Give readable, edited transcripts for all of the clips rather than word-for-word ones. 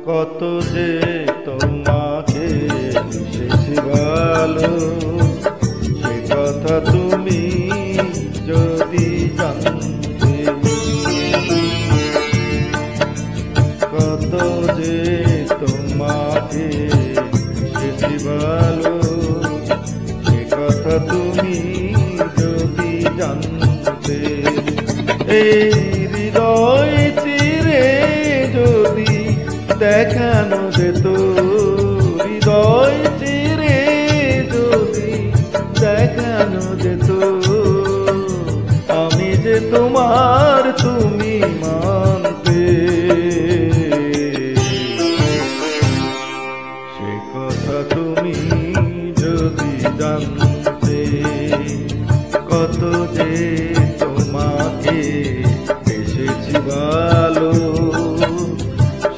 কত যে তোমাকে বেশি ভালো, সে কথা তুমি যদি জানতে। কত যে তোমাকে বেশি ভালো, সে কথা তুমি যদি জানতে। এই হৃদয় চিরে যদি দেখানো যেত, হৃদয় চিরে যদি দেখানো যেত, আমি যে তোমার তুমি মানতে। সে কথা তুমি যদি জানতে। কত যে তোমাকে বেসেছি ভালো,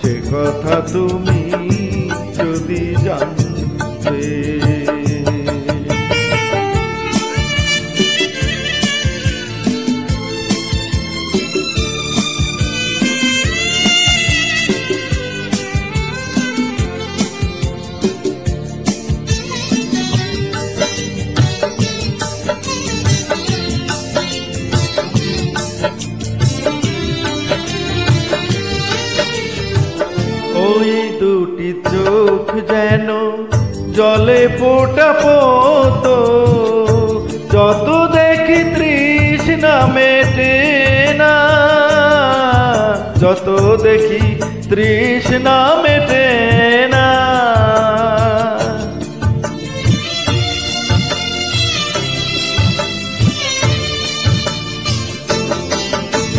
সে কথা তুমি যদি জানতে। ওই দুটি চোখ যেন জলে ফোটা পদ্ম, যত দেখি তৃষ্ণা মেটে না, যত দেখি তৃষ্ণা মেটে না।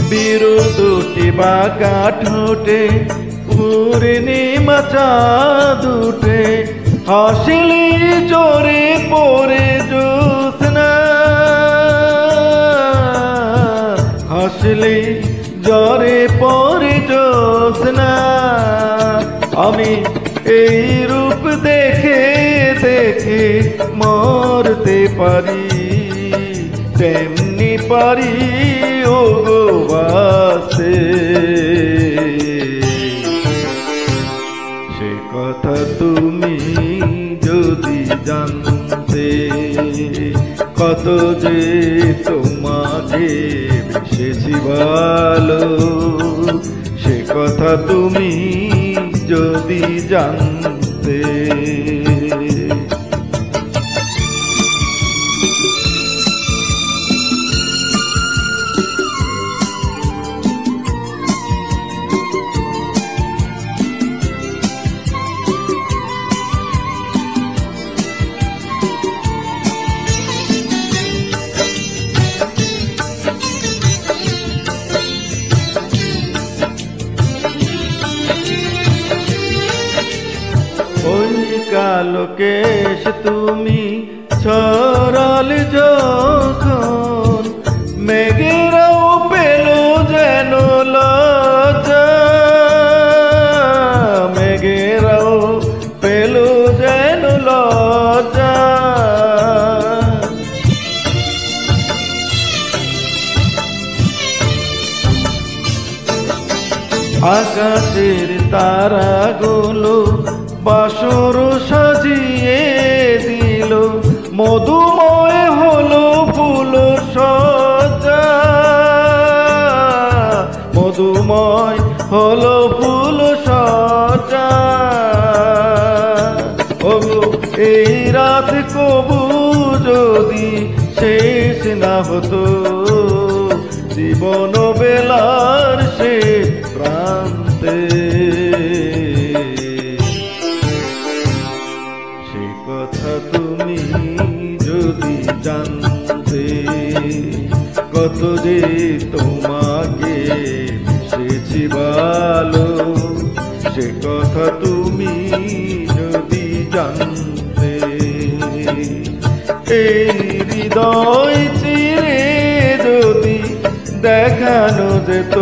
বিরু দুটি বাঁকা ঠোঁটে পূর্ণিমা চাঁদ উঠে, হাসিলি জোরে পড়ে জ্যোৎস্না, হাসিলি জোরে পড়ে জ্যোৎস্না। আমি এই রূপ দেখে দেখে মরতে পারি, তেমনি পারি ও গো বাসতে। সে কথা তুমি যদি জানতে। কত যে তোমাকে বেসেছি ভালো, সে কথা তুমি যদি জানতে। ওই কালো কেশ তুমি ছড়াল যখন, মেঘেরাও পেল যেন লজ্জা, মেঘেরাও পেল যেন লজ্জা। আকাশের তারাগুলো বাসর সাজিয়ে দিল, মধুময় হলো ফুল সজ্জা, মধুময় হলো ফুল সজ্জা। ওগো এই রাত কবু যদি শেষ না হতো, জীবন বেলার শেষ প্রান্তে। সে কথা তুমি যদি জানতে। কত যে তোমাকে বেসেছি ভালো, সে কথা তুমি যদি জানতে। এই হৃদয় চিরে যদি দেখানো যেত,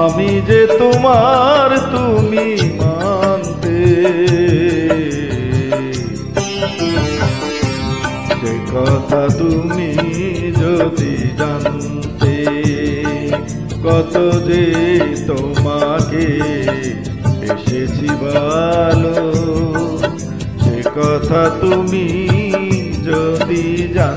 আমি যে তোমার তুমি মানতে। সে কথা তুমি যদি জানতে। কত যে তোমাকে এসেছি ভালো, সে কথা তুমি যদি জানতে।